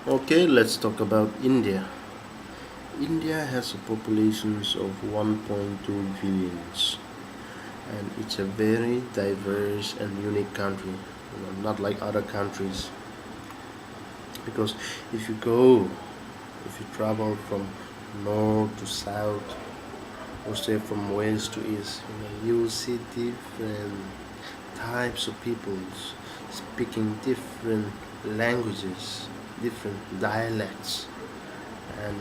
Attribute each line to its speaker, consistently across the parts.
Speaker 1: Okay, let's talk about India. India has a population of 1.2 billions, and it's a very diverse and unique country. Not like other countries, because if you go, if you travel from north to south, or say from west to east, you will see different types of peoples speaking different languages, different dialects, and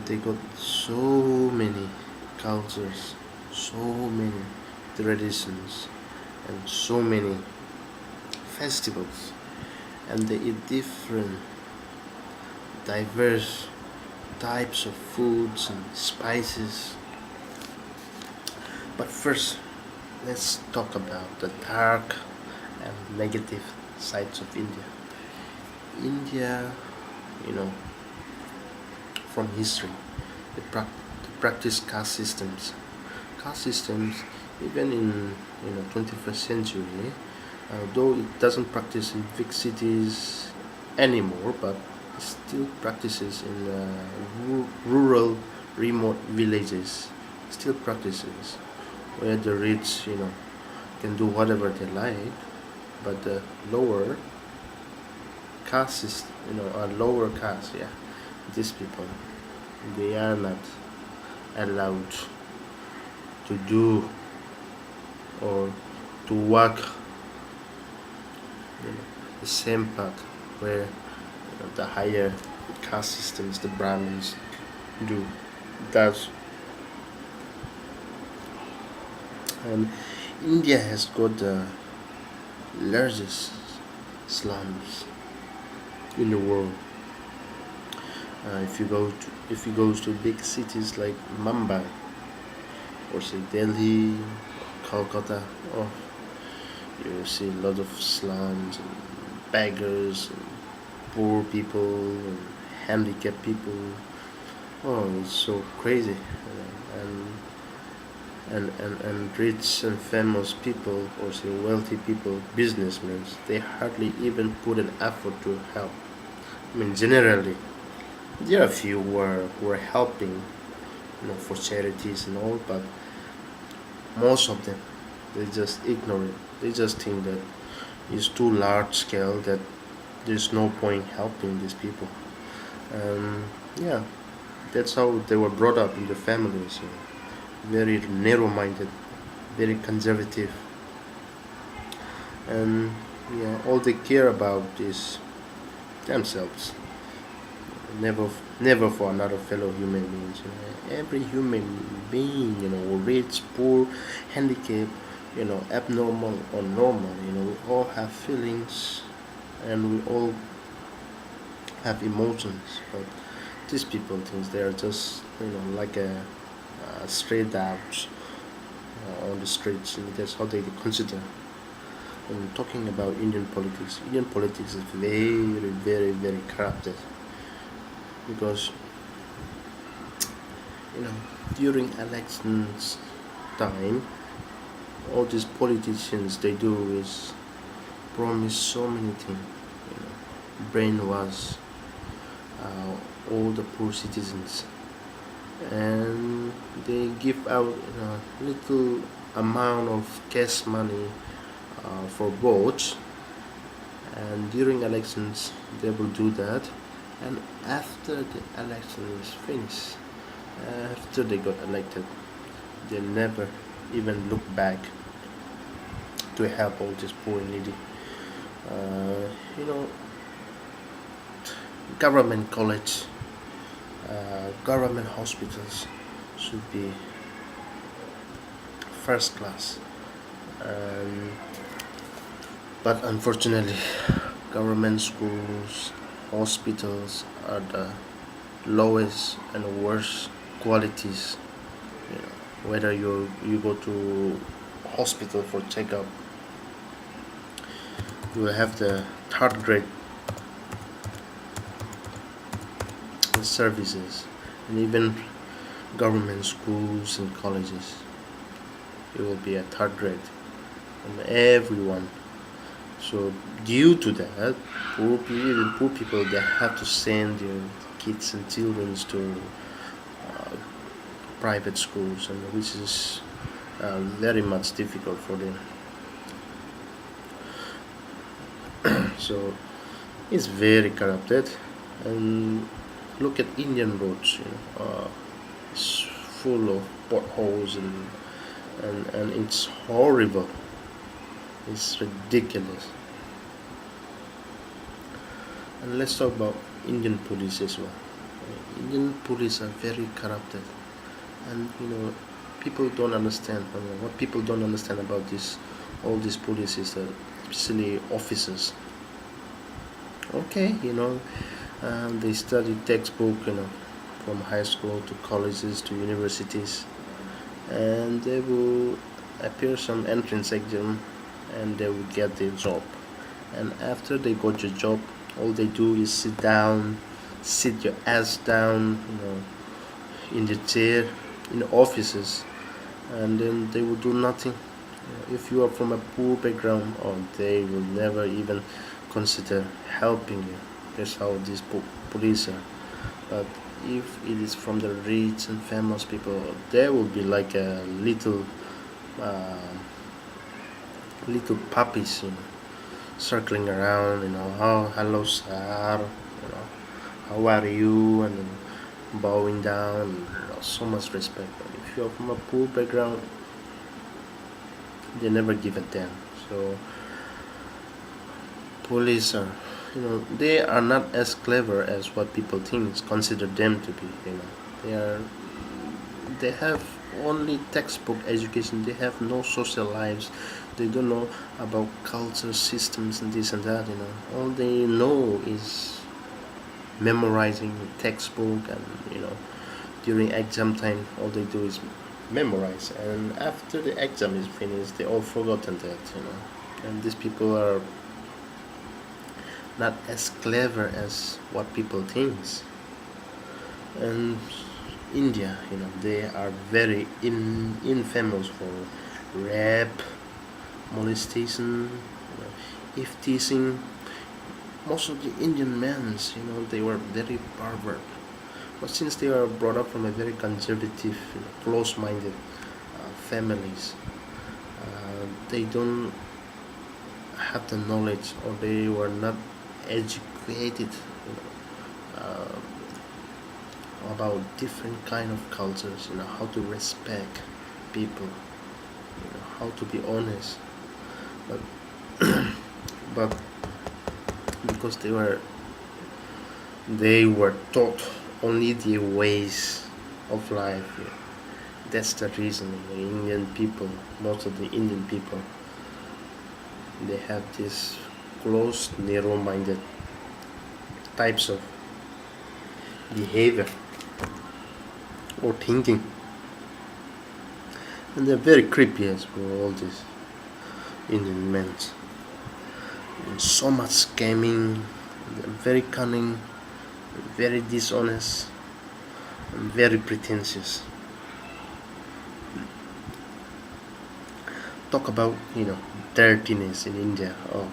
Speaker 1: they got so many cultures, so many traditions, and so many festivals, and they eat different, diverse types of foods and spices. But first, let's talk about the dark and negative sides of India. India, you know, from history, they practice caste systems. Caste systems, even in 21st century, though it doesn't practice in big cities anymore, but it still practices in rural, remote villages. Still practices where the rich, can do whatever they like, but the lower caste is, lower caste, yeah, these people, they are not allowed to do or to walk, the same path where the higher caste systems, the Brahmins, do. That's and India has got the largest slums in the world. If you go to big cities like Mumbai or say Delhi, Calcutta, oh, you will see a lot of slums and beggars and poor people and handicapped people. Oh, it's so crazy. And rich and famous people or say wealthy people, businessmen, they hardly even put an effort to help. I mean, generally, there are a few who are helping, for charities and all, but most of them, they just ignore it. They just think that it's too large scale, that there's no point helping these people. Yeah, that's how they were brought up in the families. Very narrow-minded, very conservative, and yeah, all they care about is themselves. Never for another fellow human beings. Every human being, rich, poor, handicapped, abnormal or normal. We all have feelings, and we all have emotions. But these people think they are just, like a stray dogs on the streets. And that's how they consider. And talking about Indian politics is very, very corrupted because you know during elections time, all these politicians they do is promise so many things, brainwash uh, all the poor citizens, and they give out little amount of cash money for votes, and during elections they will do that, and after the election is finished, after they got elected, they never even look back to help all these poor and needy. Uh, you know, government college, government hospitals should be first class, um, but unfortunately, government schools, hospitals are the lowest and worst qualities. Whether you go to hospital for checkup, you will have the third grade services, and even government schools and colleges, it will be a third grade, and everyone So due to that, even poor people, they have to send their kids and children to private schools, and which is very much difficult for them. So it's very corrupted, and look at Indian roads. It's full of potholes, and it's horrible. It's ridiculous. And let's talk about Indian police as well. Indian police are very corrupted, and people don't understand. What people don't understand about this, all these police is that, especially officers. Okay, they study textbook, from high school to colleges to universities, and they will appear some entrance exam, and they will get their job. And after they got your job, all they do is sit your ass down, in the chair in the offices, and then they will do nothing. If you are from a poor background, or they will never even consider helping you. That's how these police are. But if it is from the rich and famous people, there will be like a uh, little puppies, circling around. Oh, hello, sir. How are you? And then bowing down. So much respect. But if you're from a poor background, they never give a damn. So police are, they are not as clever as what people think consider them to be. They are, they have only textbook education. They have no social lives. They don't know about culture systems and this and that. All they know is memorizing textbook, and during exam time, all they do is memorize, and after the exam is finished, they all forgotten that. And these people are not as clever as what people think. And India, they are very infamous for rape, molestation, if teasing. Most of the Indian men, they were very pervert. But since they were brought up from a very conservative, close-minded families, they don't have the knowledge, or they were not educated, about different kind of cultures. How to respect people, how to be honest. But but because they were taught only the ways of life. That's the reason the Indian people, most of the Indian people, they have this closed, narrow-minded types of behavior or thinking, and they're very creepy as well. All these Indian men, and so much scamming, they're very cunning, very dishonest, and very pretentious. Talk about dirtiness in India. Oh,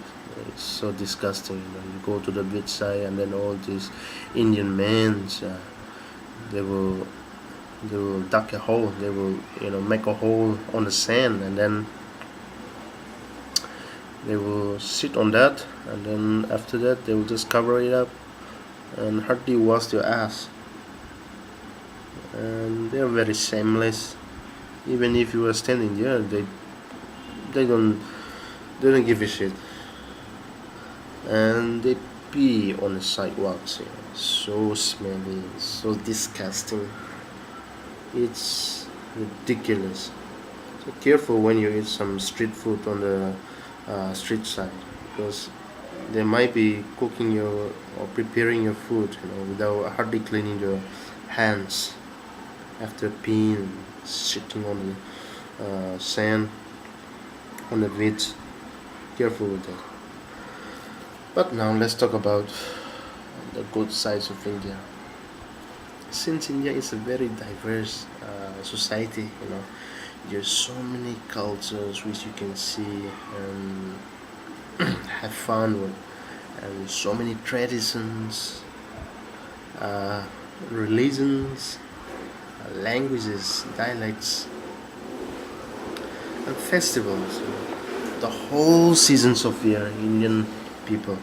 Speaker 1: it's so disgusting. You go to the beach side, and then all these Indian men, they will they will dug a hole. They will make a hole on the sand, and then they will sit on that, and then after that they will just cover it up and hardly wash their ass. And they are very shameless. Even if you are standing there, they don't they don't give a shit, and they pee on the sidewalks. So smelly, so disgusting. It's ridiculous. So careful when you eat some street food on the street side, because they might be cooking your or preparing your food, without hardly cleaning your hands after peeing, sitting on the sand on the beach. Careful with that. But now let's talk about the good sides of India. Since India is a very diverse society, there's so many cultures which you can see, and have fun with, and so many traditions, uh, religions, languages, dialects, and festivals. The whole seasons of year, Indian people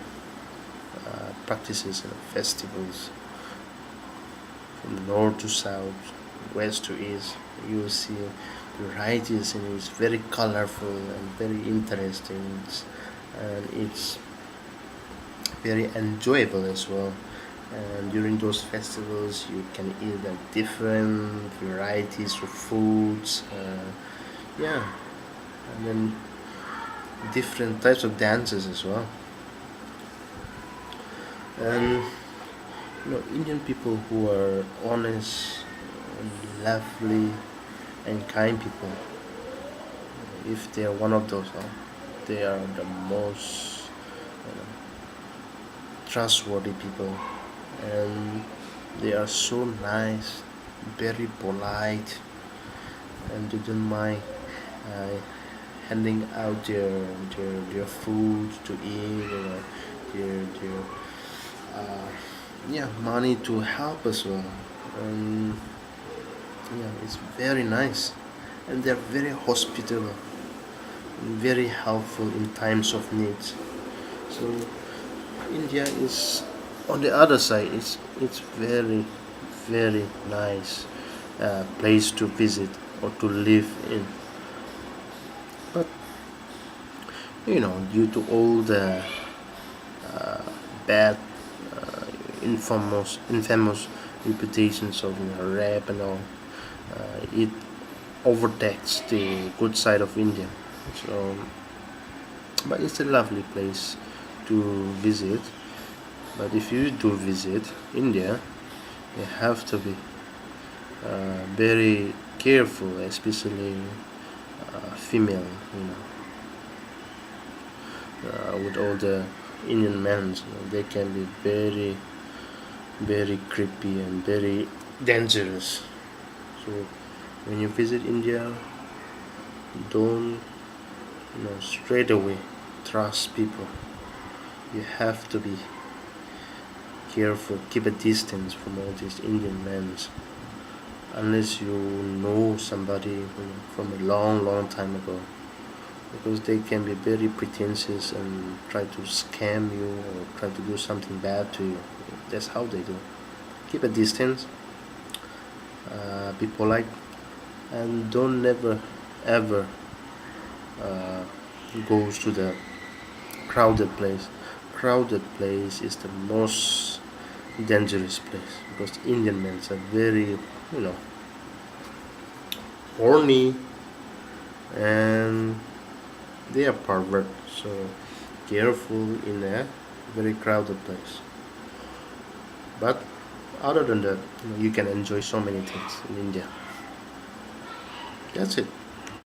Speaker 1: practices festivals from north to south, west to east. You will see varieties, and it's very colorful and very interesting, and it's very enjoyable as well. And during those festivals, you can eat different varieties of foods. Yeah, and then different types of dances as well. And Indian people who are honest, and lovely, and kind people. If they are one of those, they are the most trustworthy people, and they are so nice, very polite, and they don't mind uh, handing out their food to eat, or their uh, yeah, money to help as well. And yeah, it's very nice, and they're very hospitable, very helpful in times of need. So India is on the other side. It's very very nice place to visit or to live in. But due to all the bad, infamous reputations of rap and all, it overtakes the good side of India. So, but it's a lovely place to visit. But if you do visit India, you have to be very careful, especially female, with all the Indian men. They can be very, very creepy and very dangerous. So when you visit India, don't straight away trust people. You have to be careful, keep a distance from all these Indian men, unless you know somebody from a long, long time ago, because they can be very pretentious and try to scam you or try to do something bad to you. That's how they do. Keep a distance, be polite, and don't never ever uh, goes to the crowded place. Crowded place is the most dangerous place, because Indian men are very, horny, and they are pervert. So careful in a very crowded place. But other than that, you can enjoy so many things in India. That's it.